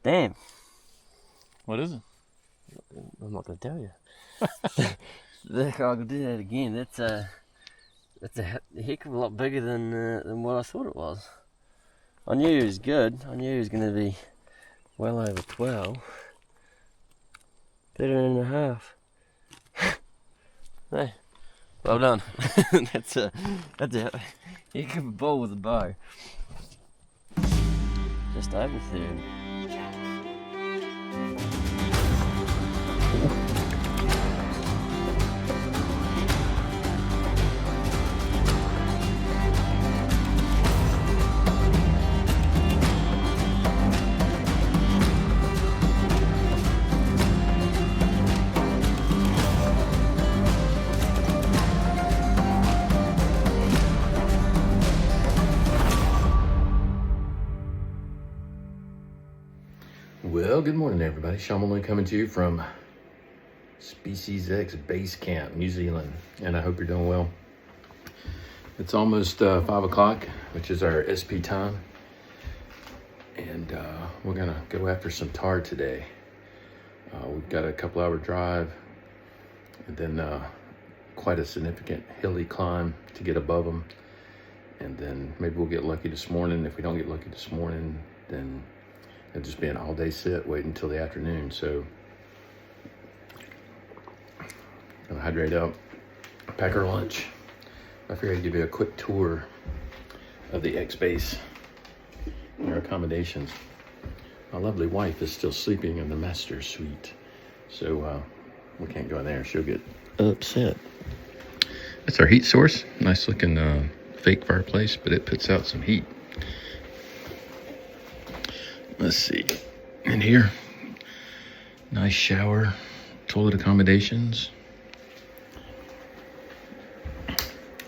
Damn. What is it? I'm not going to tell you. I'll do that again. That's a heck of a lot bigger than what I thought it was. I knew it was good. I knew it was going to be well over 12. 13 and a half. Hey, well done. That's a heck of a bull with a bow. Just over 30. Well, good morning, everybody. Sean Malone coming to you from Species X Base Camp, New Zealand, and I hope you're doing well. It's almost 5 o'clock, which is our SP time, and we're gonna go after some tahr today. We've got a couple hour drive, and then quite a significant hilly climb to get above them, and then maybe we'll get lucky this morning. If we don't get lucky this morning, then it'll just be an all-day sit, waiting until the afternoon. So, gonna hydrate up, pack our lunch. I figured I'd give you a quick tour of the X base and our accommodations. My lovely wife is still sleeping in the master suite, so we can't go in there. She'll get upset. That's our heat source. Nice looking fake fireplace, but it puts out some heat. Let's see, in here, nice shower, toilet accommodations.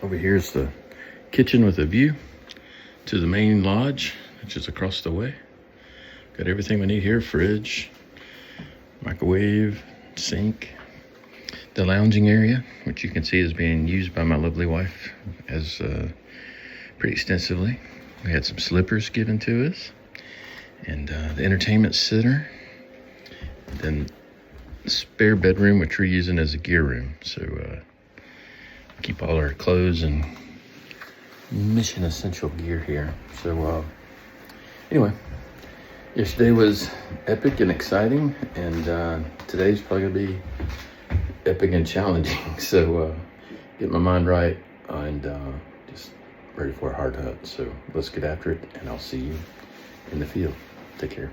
Over here is the kitchen with a view to the main lodge, which is across the way. Got everything we need here: fridge, microwave, sink. The lounging area, which you can see is being used by my lovely wife as pretty extensively. We had some slippers given to us. And the entertainment center, and then the spare bedroom, which we're using as a gear room. So keep all our clothes and mission essential gear here. So anyway, yesterday was epic and exciting, and today's probably gonna be epic and challenging. So get my mind right and just ready for a hard hunt. So let's get after it, and I'll see you in the field. Take care.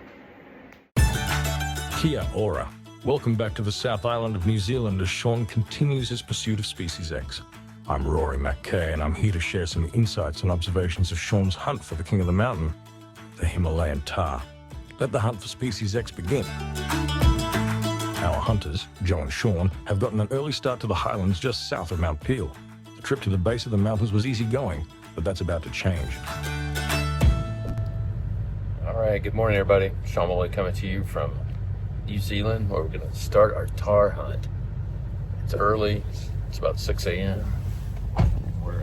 Kia ora. Welcome back to the South Island of New Zealand as Sean continues his pursuit of Species X. I'm Rory McKay, and I'm here to share some insights and observations of Sean's hunt for the king of the mountain, the Himalayan Tahr. Let the hunt for Species X begin. Our hunters, Joe and Sean, have gotten an early start to the Highlands just south of Mount Peel. The trip to the base of the mountains was easy going, but that's about to change. All right, good morning, everybody. Sean Malone coming to you from New Zealand, where we're going to start our tahr hunt. It's early. It's about 6 a.m. We're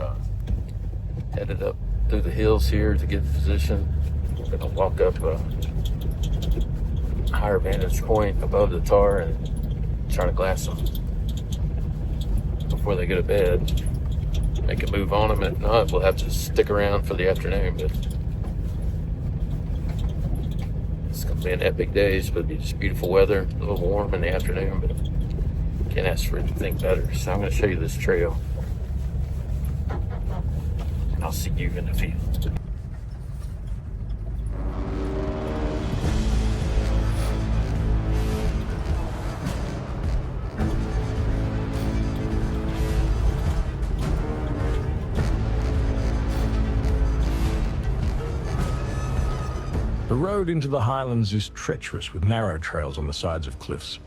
headed up through the hills here to get in position. We're going to walk up a higher vantage point above the tahr and try to glass them before they go to bed. Make a move on them. If not, we'll have to stick around for the afternoon. But it's going to be an epic day. It's going to be just beautiful weather, a little warm in the afternoon, but can't ask for anything better. So I'm going to show you this trail, and I'll see you in the field. The road into the Highlands is treacherous with narrow trails on the sides of cliffs.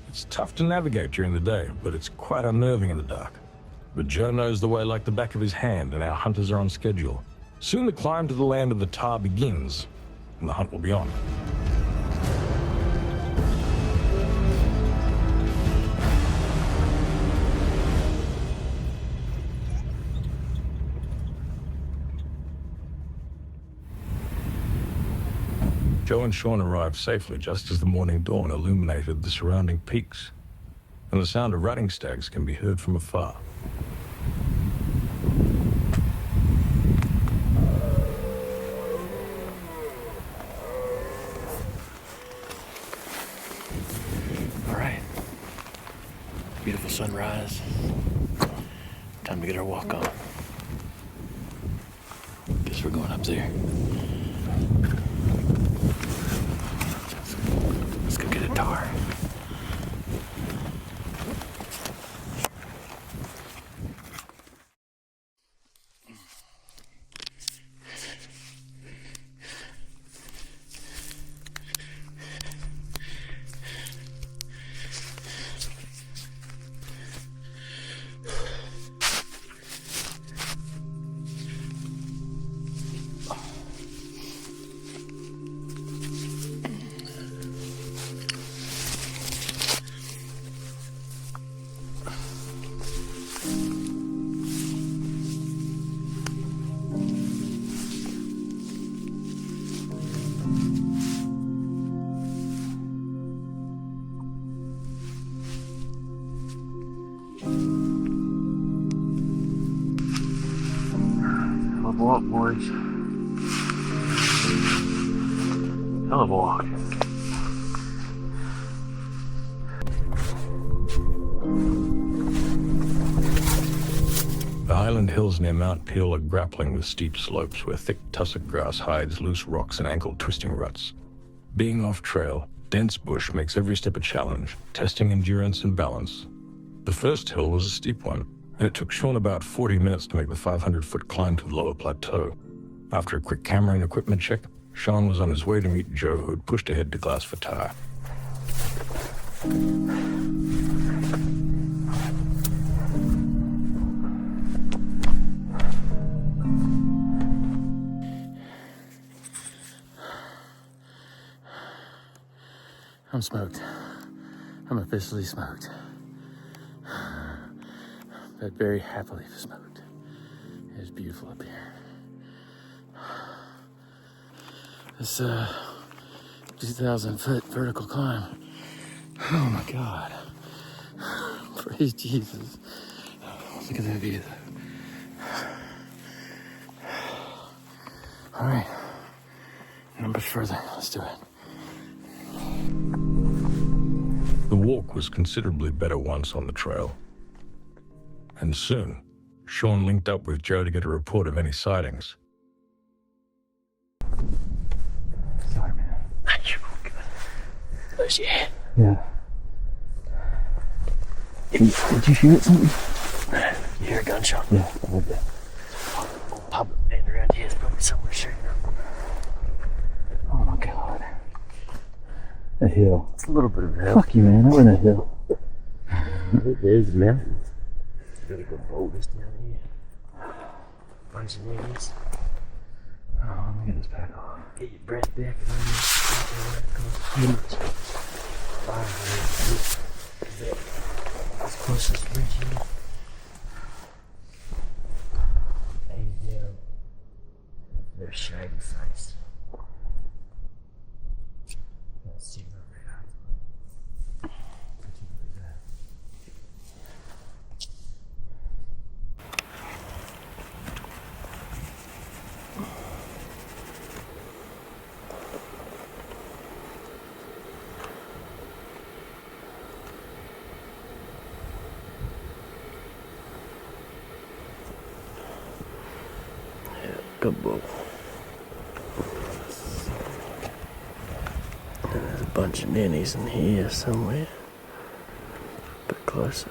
It's tough to navigate during the day, but it's quite unnerving in the dark. But Joe knows the way like the back of his hand, and our hunters are on schedule. Soon the climb to the land of the Tahr begins, and the hunt will be on. Joe and Sean arrived safely just as the morning dawn illuminated the surrounding peaks, and the sound of running stags can be heard from afar. All right. Beautiful sunrise. Time to get our walk on. Guess we're going up there. Let's go get a tar. Walk, boys. Hell of a walk. The Highland hills near Mount Peel are grappling with steep slopes where thick tussock grass hides loose rocks and ankle-twisting ruts. Being off-trail, dense bush makes every step a challenge, testing endurance and balance. The first hill was a steep one, and it took Sean about 40 minutes to make the 500-foot climb to the lower plateau. After a quick camera and equipment check, Sean was on his way to meet Joe, who had pushed ahead to Glass for Tahr. I'm smoked. I'm officially smoked. But very happily smoked. It is beautiful up here. This 2,000-foot vertical climb. Oh my God. Praise Jesus. Look at that view though. All right. Not much further. Let's do it. The walk was considerably better once on the trail. And soon, Sean linked up with Joe to get a report of any sightings. Sorry, man. You're all good. Close your head. Yeah. Did you hear something? You hear a gunshot? Yeah, a little bit. Pop it land around here. It's probably somewhere shooting up. Oh my God. A hill. It's a little bit of a hill. Fuck you, man. I'm in a hill. There's a mountain. Really good boulders down here. Bunch of niggas. Oh, let me get this back on. Get your breath back and then as close as the bridge here. And down. They're shaggy faced. Let's see where we're at. Good book. And there's a bunch of ninnies in here somewhere. A bit closer.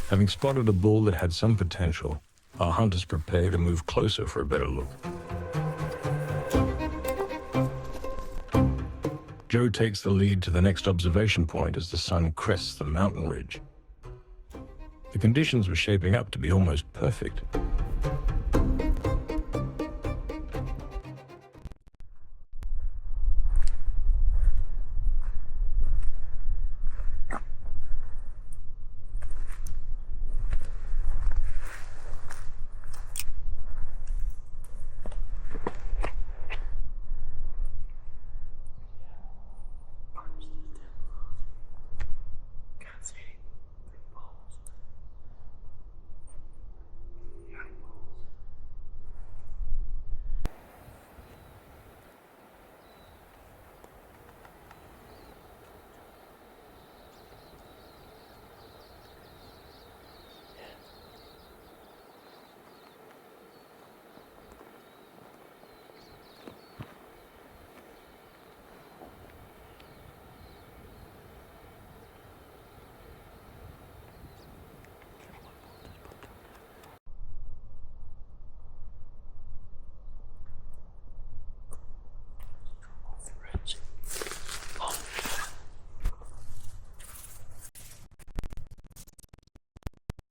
Having spotted a bull that had some potential, our hunters prepare to move closer for a better look. Joe takes the lead to the next observation point as the sun crests the mountain ridge. The conditions were shaping up to be almost perfect.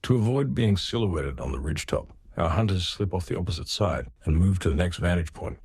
To avoid being silhouetted on the ridgetop, our hunters slip off the opposite side and move to the next vantage point.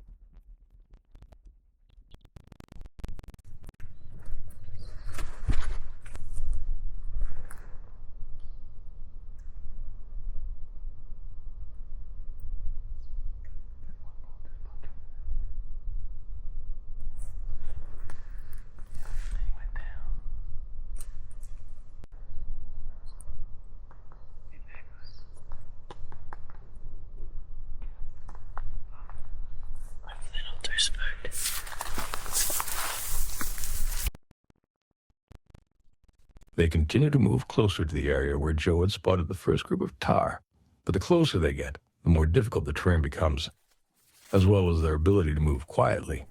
They continue to move closer to the area where Joe had spotted the first group of tar, but the closer they get, the more difficult the terrain becomes, as well as their ability to move quietly.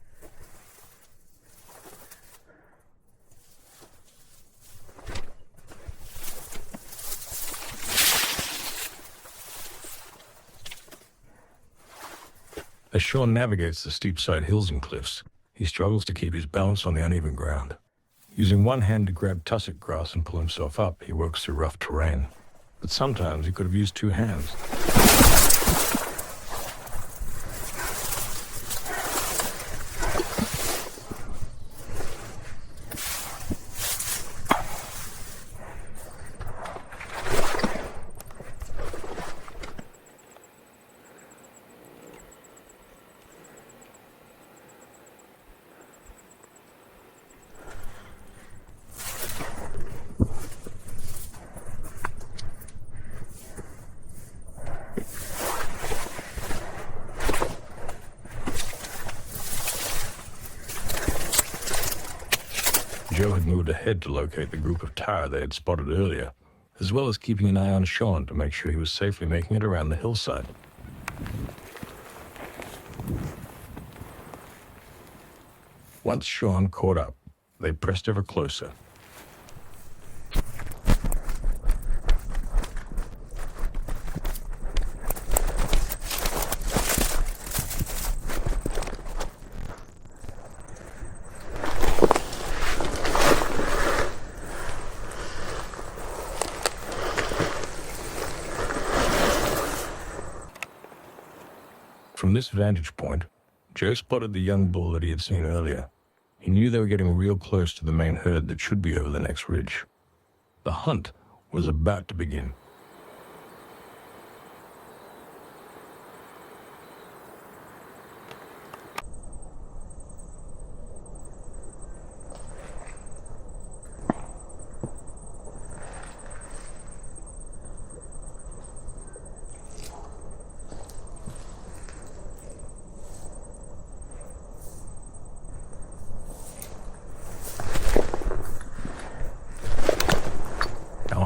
As Sean navigates the steep side hills and cliffs, he struggles to keep his balance on the uneven ground. Using one hand to grab tussock grass and pull himself up, he works through rough terrain. But sometimes he could have used two hands. Joe had moved ahead to locate the group of tar they had spotted earlier, as well as keeping an eye on Sean to make sure he was safely making it around the hillside. Once Sean caught up, they pressed ever closer. From this vantage point, Joe spotted the young bull that he had seen earlier. He knew they were getting real close to the main herd that should be over the next ridge. The hunt was about to begin.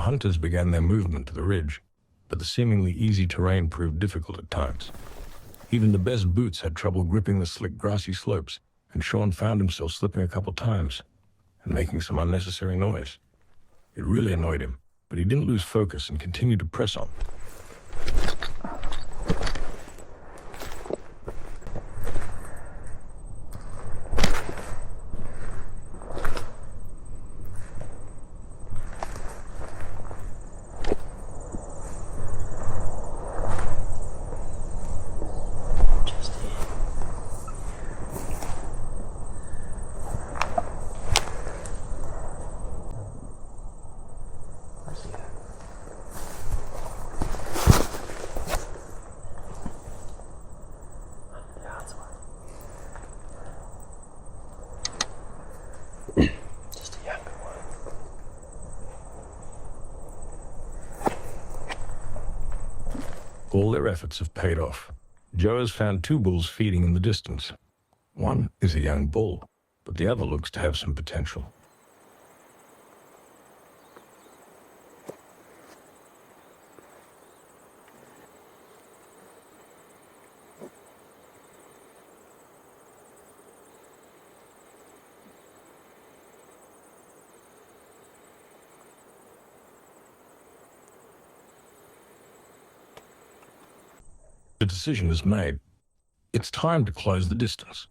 Hunters began their movement to the ridge, but the seemingly easy terrain proved difficult at times. Even the best boots had trouble gripping the slick grassy slopes, and Sean found himself slipping a couple times and making some unnecessary noise. It really annoyed him, but he didn't lose focus and continued to press on. All their efforts have paid off. Joe has found two bulls feeding in the distance. One is a young bull, but the other looks to have some potential. The decision is made. It's time to close the distance.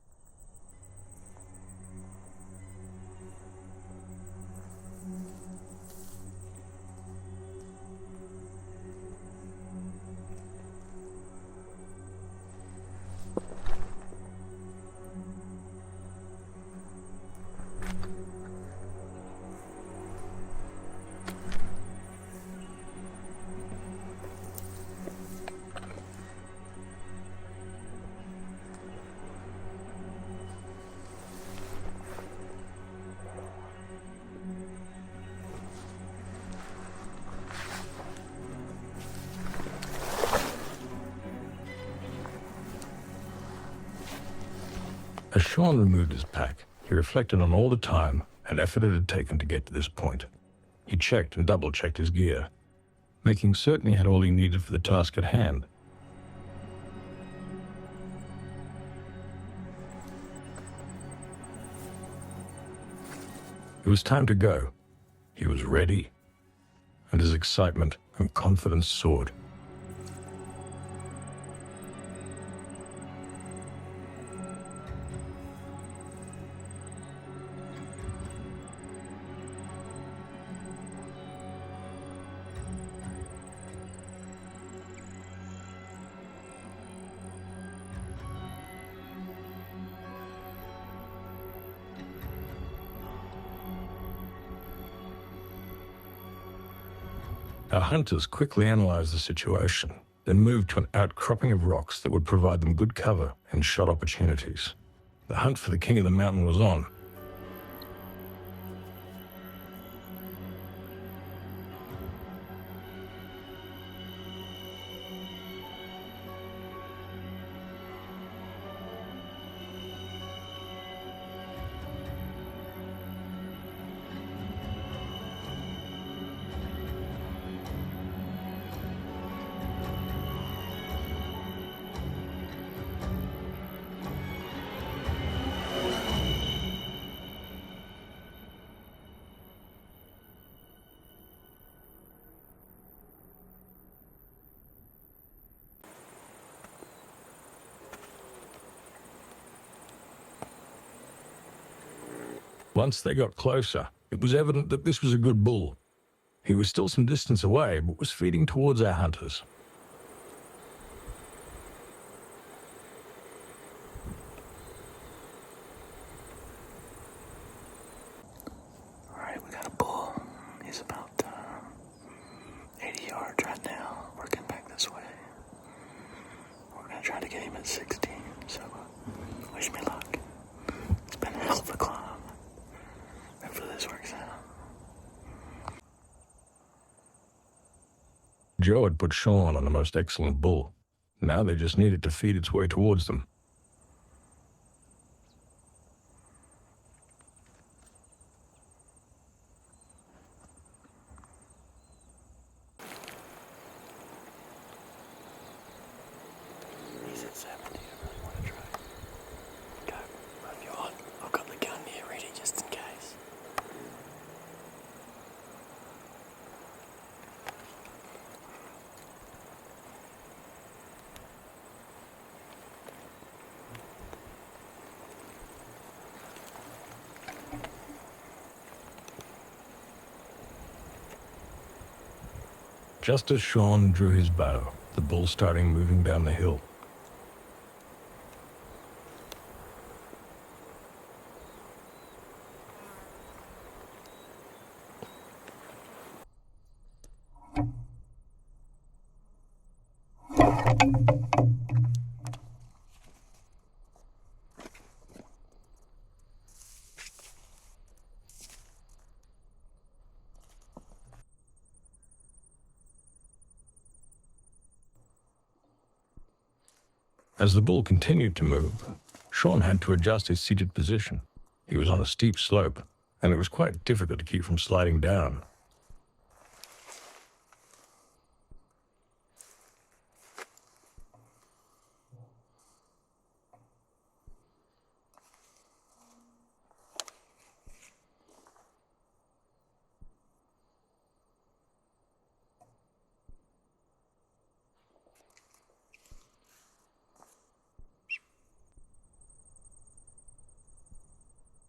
As Sean removed his pack, he reflected on all the time and effort it had taken to get to this point. He checked and double-checked his gear, making certain he had all he needed for the task at hand. It was time to go. He was ready, and his excitement and confidence soared. Our hunters quickly analyzed the situation, then moved to an outcropping of rocks that would provide them good cover and shot opportunities. The hunt for the king of the mountain was on. Once they got closer, it was evident that this was a good bull. He was still some distance away, but was feeding towards our hunters. Alright, we got a bull. He's about 80 yards right now, working back this way. We're going to try to get him at 16, so wish me luck. It's been a hell of a climb. Hopefully this works out. Joe had put Sean on the most excellent bull. Now they just needed to feed its way towards them. He's at 70. I really want to try. Go. If you want, I've got the gun here ready just in case. Just as Sean drew his bow, the bull started moving down the hill. As the bull continued to move, Sean had to adjust his seated position. He was on a steep slope, and it was quite difficult to keep from sliding down.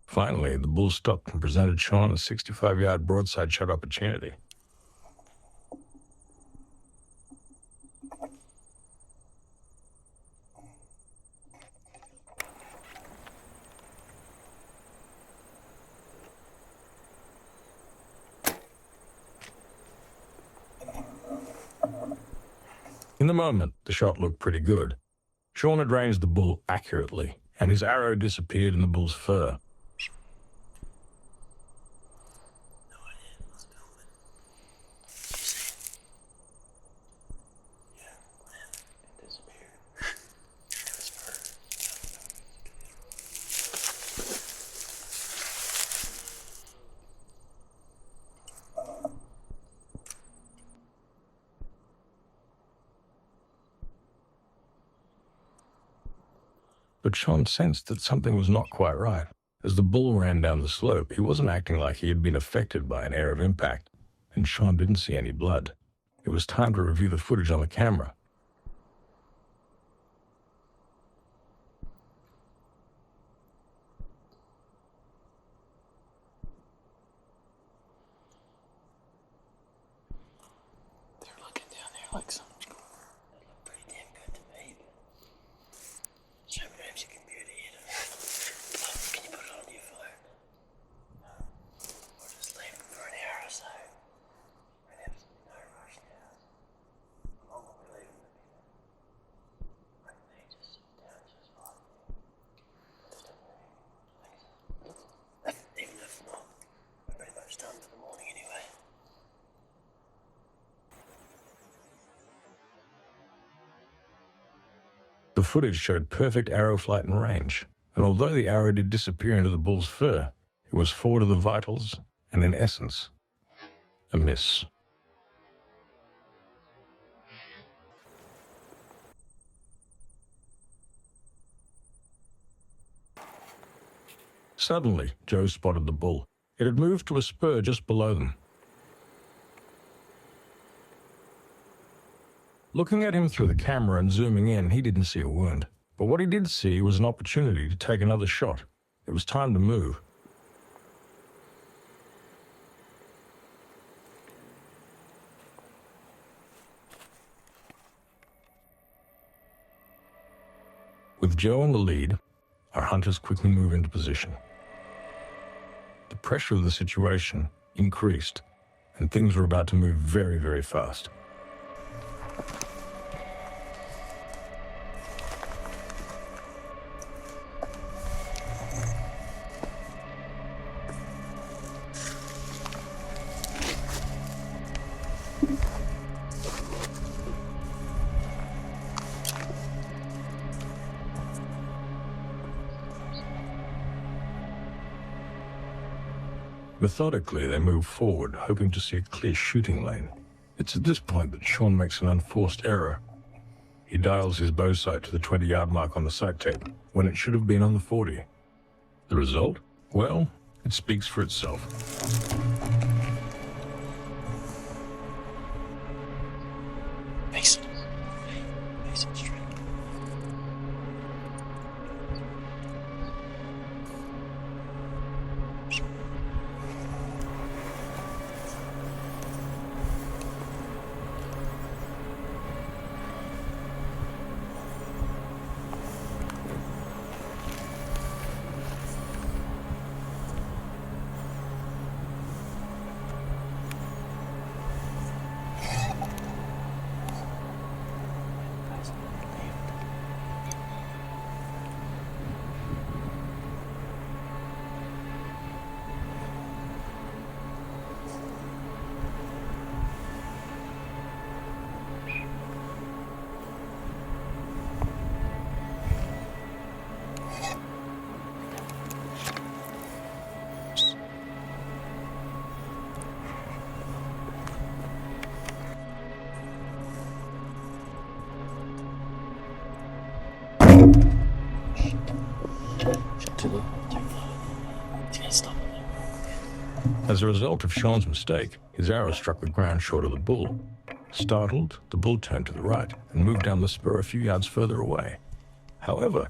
Finally, the bull stopped and presented Sean a 65-yard broadside shot opportunity. In the moment, the shot looked pretty good. Sean had ranged the bull accurately, and his arrow disappeared in the bull's fur. but Sean sensed that something was not quite right. As the bull ran down the slope, he wasn't acting like he had been affected by an air of impact, and Sean didn't see any blood. It was time to review the footage on the camera. They're looking down there like something's going on. They look pretty damn good to me. So perhaps you can bear the head of it. Can you put it on your phone? Or just leave it for an hour or so? And have no rush now. How long will we leave them? I think they just sit down just like even if not, we're pretty much done for the morning anyway. The footage showed perfect arrow flight and range, and although the arrow did disappear into the bull's fur, it was forward of the vitals, and in essence, a miss. Suddenly, Joe spotted the bull. It had moved to a spur just below them. Looking at him through the camera and zooming in, he didn't see a wound. But what he did see was an opportunity to take another shot. It was time to move. With Joe in the lead, our hunters quickly move into position. The pressure of the situation increased, and things were about to move very, very fast. Methodically, they move forward, hoping to see a clear shooting lane. It's at this point that Sean makes an unforced error. He dials his bow sight to the 20-yard mark on the sight tape, when it should have been on the 40. The result? Well, it speaks for itself. Face it. Face it straight. As a result of Sean's mistake, his arrow struck the ground short of the bull. Startled, the bull turned to the right and moved down the spur a few yards further away. However,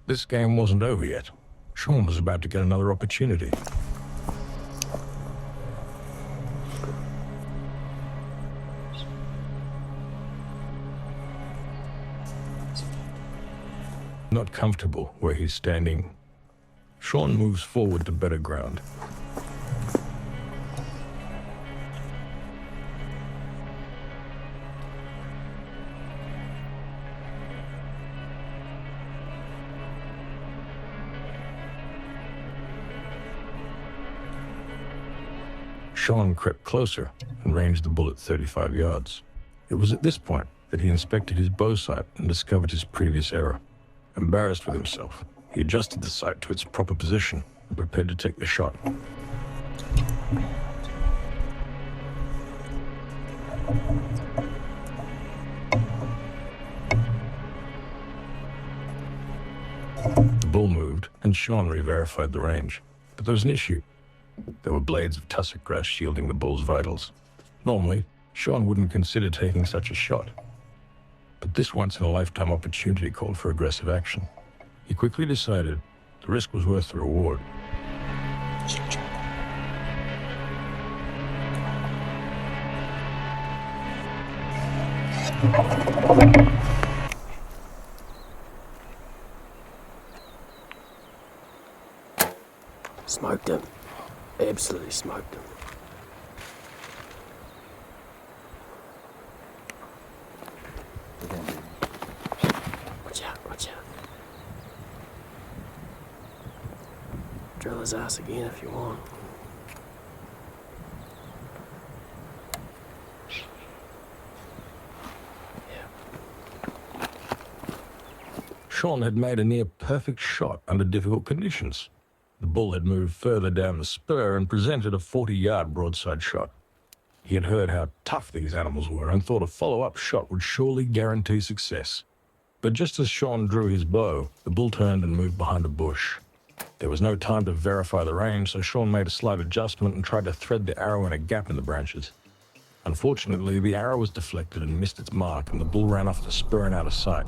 this game wasn't over yet. Sean was about to get another opportunity. Not comfortable where he's standing, Sean moves forward to better ground. Sean crept closer and ranged the bull at 35 yards. It was at this point that he inspected his bow sight and discovered his previous error. Embarrassed with himself, he adjusted the sight to its proper position and prepared to take the shot. The bull moved, and Sean re-verified the range. But there was an issue. There were blades of tussock grass shielding the bull's vitals. Normally, Sean wouldn't consider taking such a shot. But this once-in-a-lifetime opportunity called for aggressive action. He quickly decided the risk was worth the reward. Smoked him. Absolutely smoked him. Watch out, watch out. Drill his ass again if you want. Sean had made a near-perfect shot under difficult conditions. The bull had moved further down the spur and presented a 40-yard broadside shot. He had heard how tough these animals were and thought a follow-up shot would surely guarantee success. But just as Sean drew his bow, the bull turned and moved behind a bush. There was no time to verify the range, so Sean made a slight adjustment and tried to thread the arrow in a gap in the branches. Unfortunately, the arrow was deflected and missed its mark, and the bull ran off the spur and out of sight.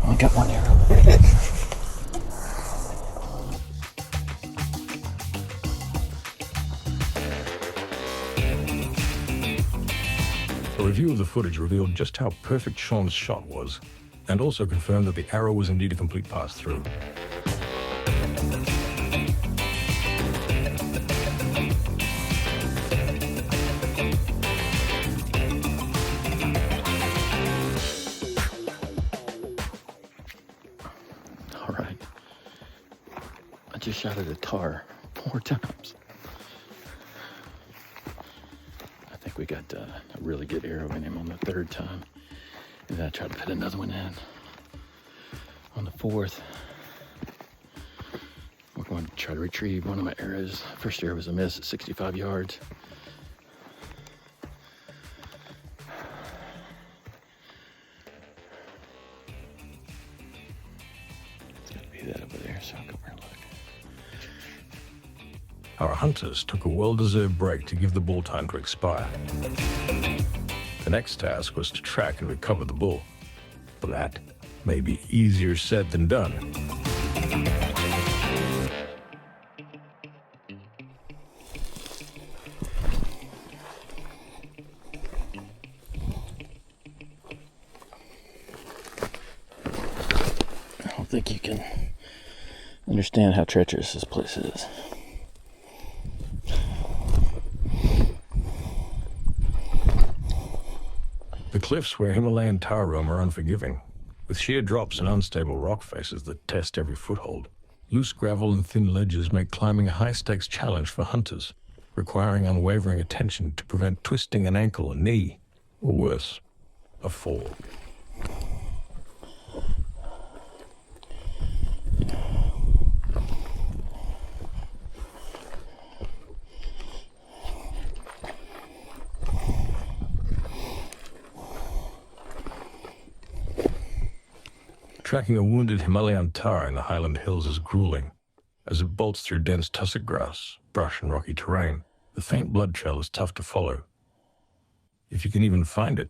I got one arrow. A review of the footage revealed just how perfect Sean's shot was, and also confirmed that the arrow was indeed a complete pass-through. All right. I just shot at a tar 4 times. I think we got a really good arrow in him on the 3rd time. And then I tried to put another one in on the 4th. We're going to try to retrieve one of my arrows. First arrow was a miss at 65 yards. It's got to be that over there, so I'll go over and look. Our hunters took a well-deserved break to give the bull time to expire. The next task was to track and recover the bull. But that may be easier said than done. I don't think you can understand how treacherous this place is. The cliffs where Himalayan Tahr roam are unforgiving, with sheer drops and unstable rock faces that test every foothold. Loose gravel and thin ledges make climbing a high-stakes challenge for hunters, requiring unwavering attention to prevent twisting an ankle, a knee, or worse, a fall. Tracking a wounded Himalayan Tahr in the Highland hills is grueling. As it bolts through dense tussock grass, brush, and rocky terrain, the faint blood trail is tough to follow. If you can even find it.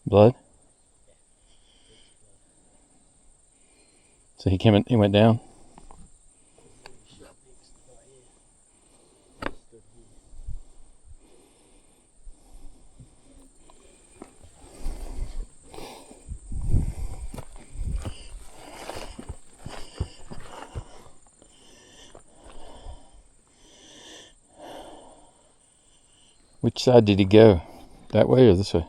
Blood? So he went down? Which side did he go? That way or this way?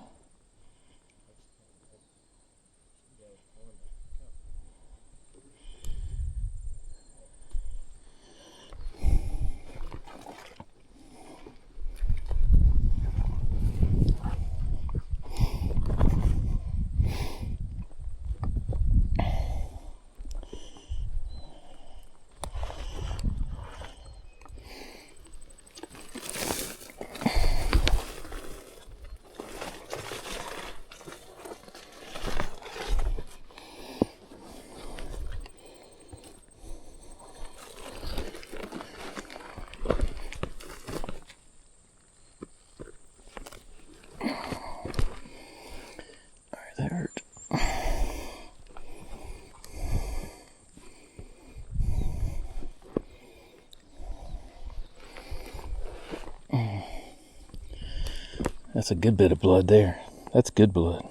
That's a good bit of blood there. That's good blood.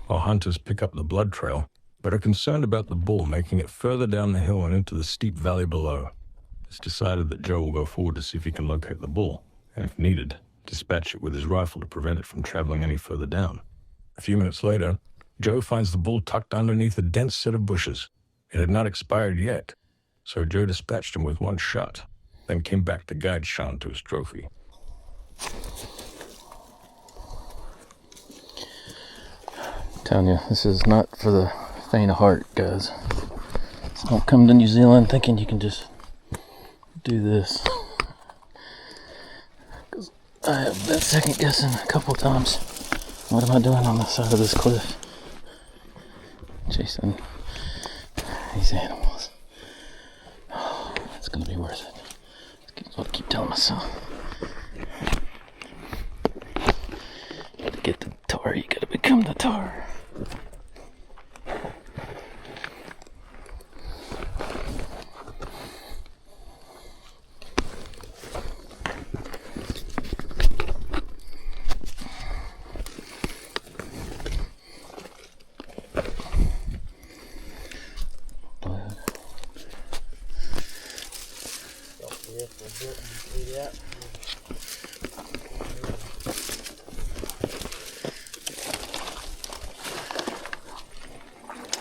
Our hunters pick up the blood trail, but are concerned about the bull making it further down the hill and into the steep valley below. It's decided that Joe will go forward to see if he can locate the bull, and if needed, dispatch it with his rifle to prevent it from traveling any further down. A few minutes later, Joe finds the bull tucked underneath a dense set of bushes. It had not expired yet, so Joe dispatched him with one shot, then came back to guide Sean to his trophy. Telling you, this is not for the faint of heart, guys. So don't come to New Zealand thinking you can just do this. Because I have been second guessing a couple times. What am I doing on the side of this cliff? Chasing these animals. Oh, it's gonna be worth it. That's what I keep telling myself. To get the tar, you gotta become the tar.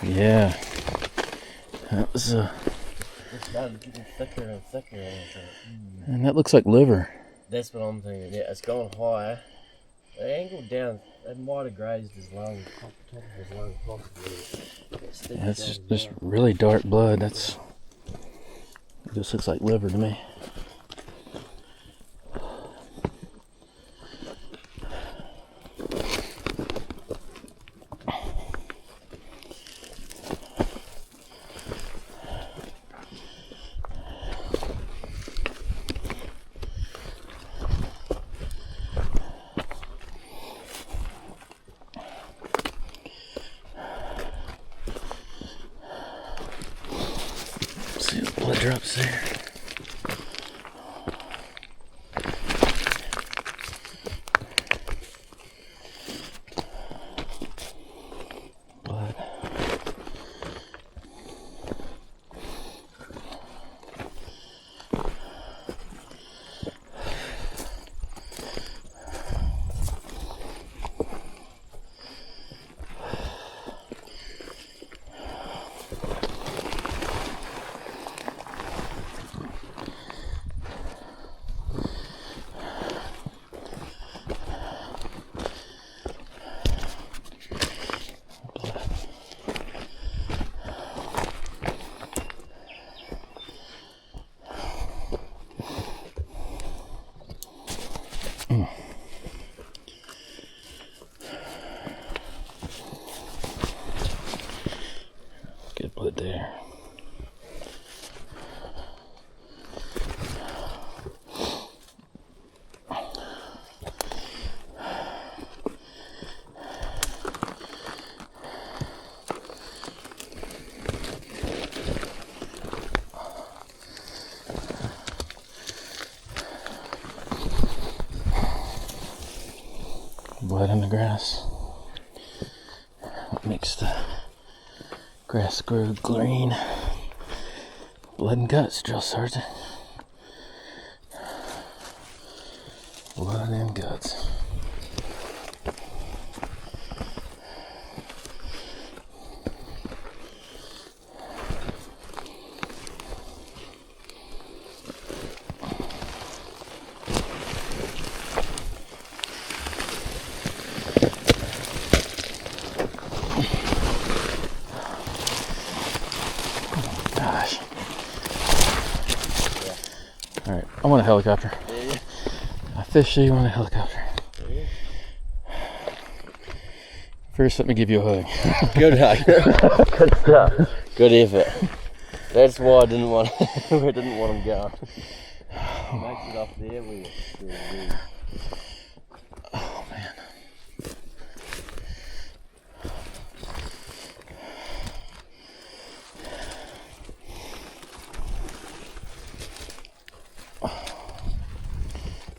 Yeah, that was It started getting thicker and thicker. and that looks like liver. That's what I'm thinking. Yeah, it's gone higher. It angled down. It might have grazed his lung, top of his lung, possibly. Yeah, that's just really dark blood. It just looks like liver to me. See the blood drops there. Blood. Good blood there. Blood in the grass. What makes the grass grow green? Blood and guts, drill sergeant. Blood and guts. want a helicopter. Yeah. I officially want a helicopter. Yeah. First, let me give you a hug. Good hug. Good stuff. Good effort. That's why I didn't want we didn't want him going. Makes it off there with it. Oh man.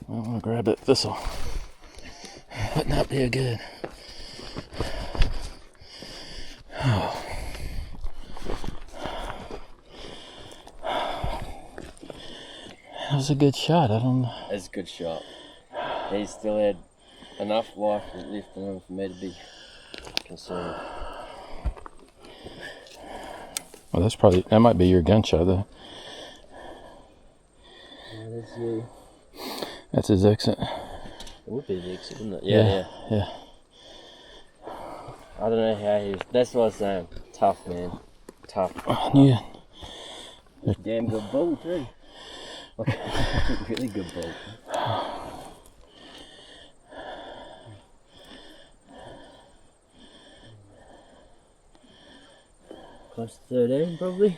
I want to grab that thistle. Would not be a good. Oh. That was a good shot. I don't know. That's a good shot. He still had enough life left in him for me to be concerned. Well, that might be your gunshot though. Yeah, that's you. That's his exit. It would be the exit, wouldn't it? Yeah. I don't know how he was. That's what I was saying. Tough, man. Tough. Yeah. Damn good bull, too. Really good bull. Close to 13, probably.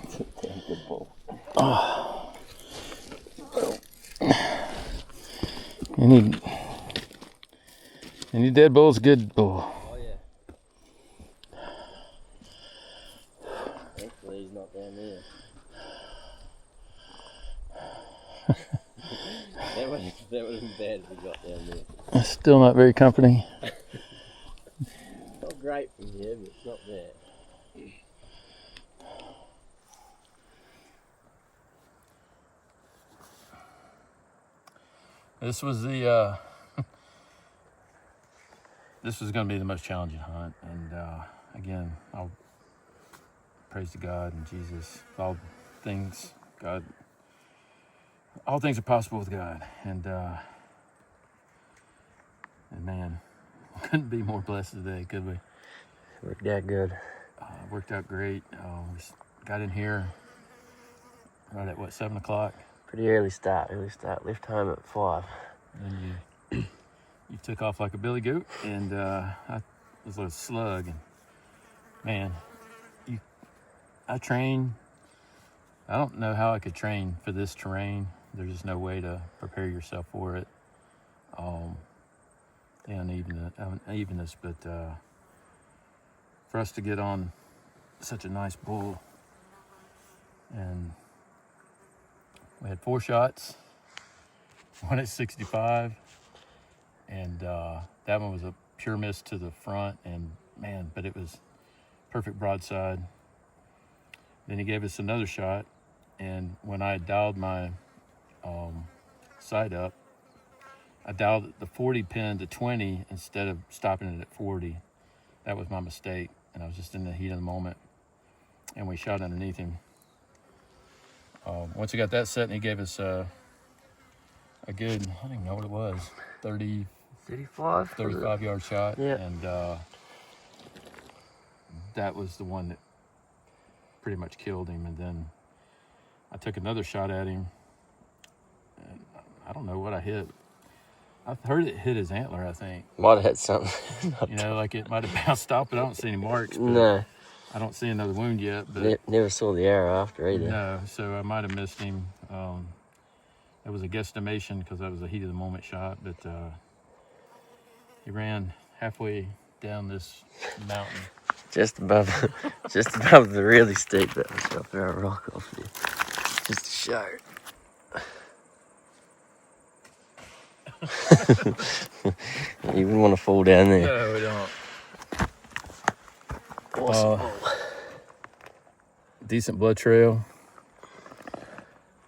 It's a damn good bull. Any dead bull's good bull. Oh, yeah. Thankfully, he's not down there. That would have been bad if he got down there. It's still not very comforting. Not great from here, but it's not bad. This was this was going to be the most challenging hunt, and again, I'll praise to God and Jesus. All things are possible with God, and man, couldn't be more blessed today, could we? Worked out good. Worked out great. We got in here right at 7 o'clock. Pretty early start. Left home at 5. And you took off like a billy goat, and I was a slug. And man, I train. I don't know how I could train for this terrain. There's just no way to prepare yourself for it. The unevenness, but for us to get on such a nice bull, and we had 4 shots, one at 65, and that one was a pure miss to the front, and man, but it was perfect broadside. Then he gave us another shot, and when I dialed my sight up, I dialed the 40 pin to 20 instead of stopping it at 40. That was my mistake, and I was just in the heat of the moment, and we shot underneath him. Once we got that set, and he gave us a good, I don't even know what it was, 35 yard shot. Yeah. And that was the one that pretty much killed him. And then I took another shot at him, and I don't know what I hit. I heard it hit his antler, I think. Might have hit something. Like it might have bounced off, but I don't see any marks. No. I don't see another wound yet. But Never saw the arrow after either. no, so I might have missed him. It was a guesstimation because that was a heat of the moment shot, but he ran halfway down this mountain. Just above the really steep bit. Let's go throw a rock off there. Just to show. You wouldn't want to fall down there. No, we don't. Awesome. Decent blood trail.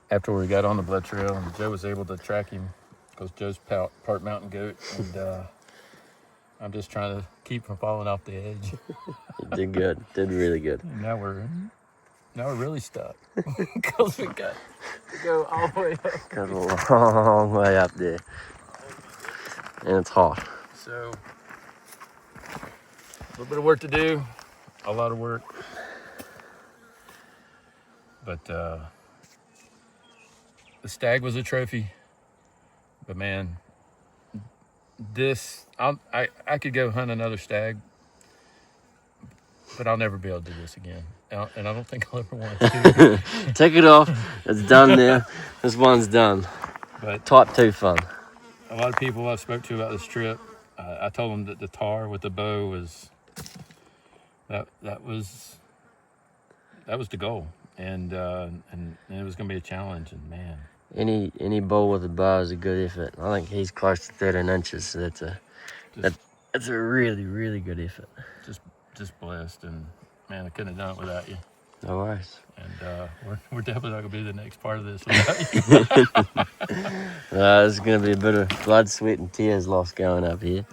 After we got on the blood trail, and Joe was able to track him because Joe's part mountain goat, and I'm just trying to keep from falling off the edge. You did good. Did really good. And now we're really stuck because we got to go all the way up. Got a long way up there. And it's hot. So a little bit of work to do, a lot of work, but the stag was a trophy, but man, I could go hunt another stag, but I'll never be able to do this again. And I don't think I'll ever want to. Take it off. It's done now. This one's done. But Type 2 fun. a lot of people I spoke to about this trip, I told them that the tar with the bow was that was the goal, and it was going to be a challenge. And man, Any bull with a bow is a good effort. I think he's close to 13 inches, so that's a really, really good effort. Just blessed, and man, I couldn't have done it without you. No worries. And we're definitely not going to be the next part of this without you. There's going to be a bit of blood, sweat, and tears lost going up here.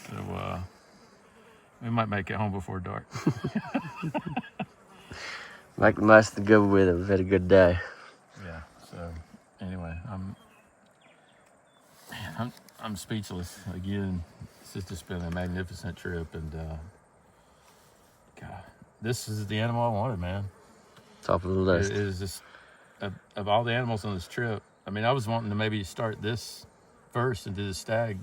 So we might make it home before dark. Make the most of the good weather. We've had a good day. Yeah. So anyway, I'm speechless again. It's just been a magnificent trip, and God, this is the animal I wanted, man. Top of the list. It is just of all the animals on this trip. I mean, I was wanting to maybe start this first and do the stag,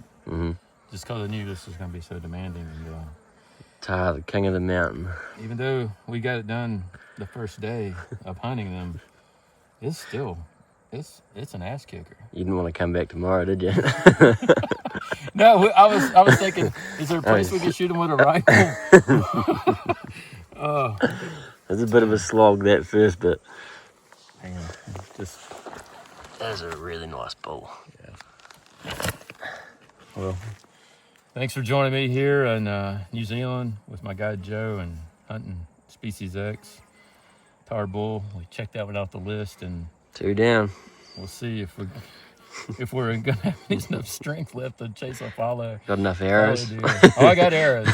just because I knew this was going to be so demanding. And Tahr, the king of the mountain. even though we got it done the first day of hunting them, it's still it's an ass kicker. You didn't want to come back tomorrow, did you? No, I was thinking, is there a place we can shoot them with a rifle? Oh, It's a bit of a slog, that first bit. man, just That is a really nice bull. well. Thanks for joining me here in New Zealand with my guide Joe and hunting Species X, Tahr bull. We checked that one off the list, and 2 down. we'll see if we're gonna have enough strength left to chase a follow. Got enough arrows? deer. Oh, I got arrows.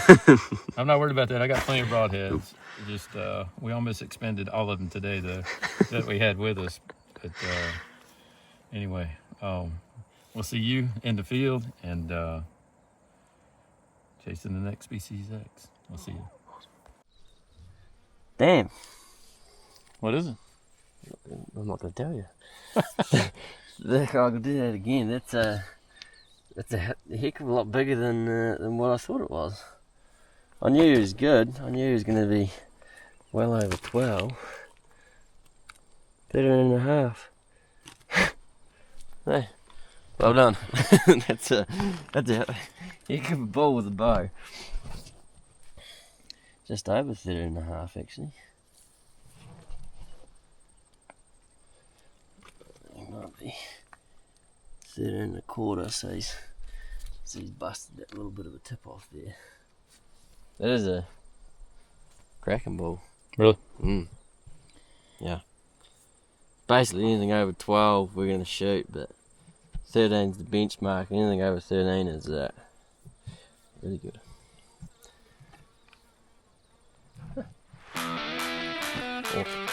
I'm not worried about that. I got plenty of broadheads. Just we almost expended all of them today that we had with us. But anyway, we'll see you in the field and chasing the next Species X. We'll see you. Damn. What is it? I'm not going to tell you. I'll do that again. That's a heck of a lot bigger than what I thought it was. I knew he was good. I knew he was going to be well over 12. 13 and a half. Hey, well done. That's a heck of a bull with a bow. Just over 13 and a half, actually. He might be 13 and a quarter, so he's busted that little bit of a tip off there. That is a cracking bull. Really? Yeah. Basically, anything over 12 we're going to shoot, but 13's the benchmark. Anything over 13 is really good. Awesome.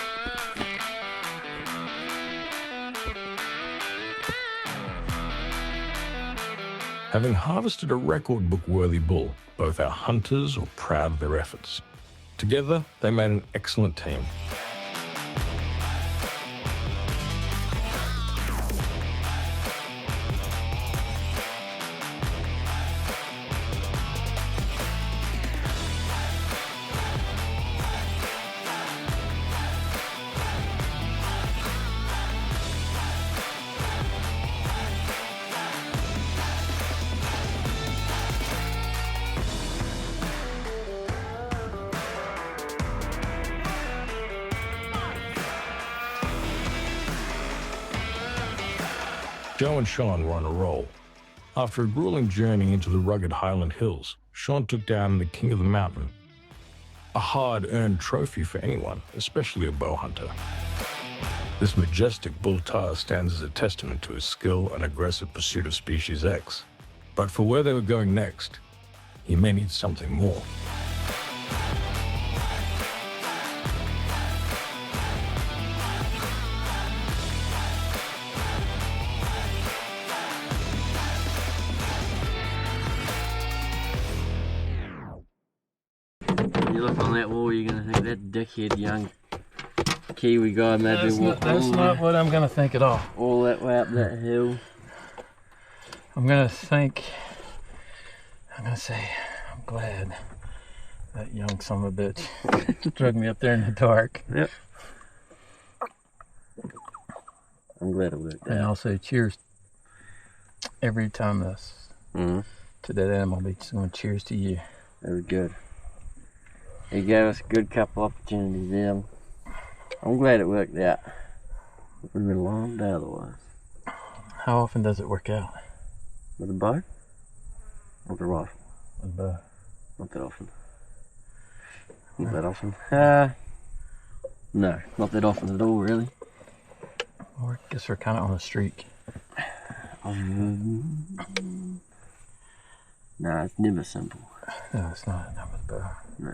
Having harvested a record book-worthy bull, both our hunters are proud of their efforts. Together, they made an excellent team. Joe and Sean were on a roll. After a grueling journey into the rugged Highland hills, Sean took down the king of the mountain. A hard-earned trophy for anyone, especially a bow hunter. This majestic bull Tahr stands as a testament to his skill and aggressive pursuit of Species X. But for where they were going next, he may need something more. You look on that wall, you're going to think that dickhead young Kiwi guy maybe That's not what I'm gonna think at all. all that way up that hill. I'm gonna say, I'm glad that young son of a bitch drug me up there in the dark. Yep. I'm glad it worked And out. also, cheers every time to that animal. I'll be saying cheers to you. That was good. He gave us a good couple opportunities there. I'm glad it worked out. It would have been a long day otherwise. How often does it work out? With a bow? Not the rifle. With a bow. Not that often. Not that often. No, not that often at all, really. Well, I guess we're kind of on a streak. No, it's never simple. No, it's not. Not with a bow. No.